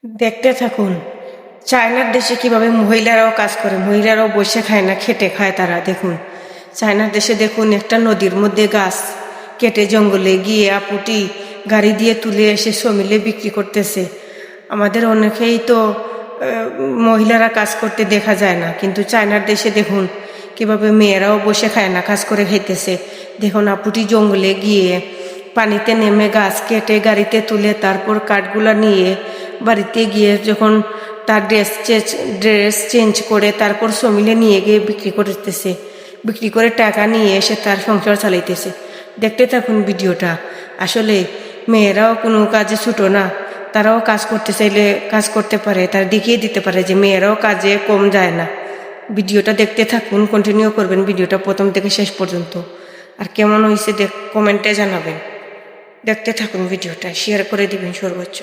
দেখতে থাকুন চায়নার দেশে কিভাবে মহিলারাও কাজ করে, মহিলারাও বসে খায় না, খেটে খায় তারা। দেখুন চায়নার দেশে দেখুন একটা নদীর মধ্যে গাছ কেটে জঙ্গলে গিয়ে আপুটি গাড়ি দিয়ে তুলে এসে সমিলে বিক্রি করতেছে। আমাদের অনেকেই তো মহিলারা কাজ করতে দেখা যায় না, কিন্তু চায়নার দেশে দেখুন কিভাবে মেয়েরাও বসে খায় না, কাজ করে খাইতেছে। দেখুন আপুটি জঙ্গলে গিয়ে পানিতে নেমে গাছ কেটে গাড়িতে তুলে তারপর কাঠগুলা নিয়ে বাড়িতে গিয়ে যখন তার ড্রেস চেঞ্জ করে তারপর সমিলে নিয়ে গিয়ে বিক্রি করতেছে। বিক্রি করে টাকা নিয়ে এসে তার সংসার চালাইতেছে। দেখতে থাকুন ভিডিওটা। আসলে মেয়েরাও কোনো কাজে ছুটো না, তারাও কাজ করতে চাইলে কাজ করতে পারে, তারা দেখিয়ে দিতে পারে যে মেয়েরাও কাজে কম যায় না। ভিডিওটা দেখতে থাকুন, কন্টিনিউ করবেন ভিডিওটা প্রথম থেকে শেষ পর্যন্ত। আর কেমন হয়েছে কমেন্টে জানাবেন। দেখতে থাকুন ভিডিওটা, শেয়ার করে দিবেন সর্বোচ্চ।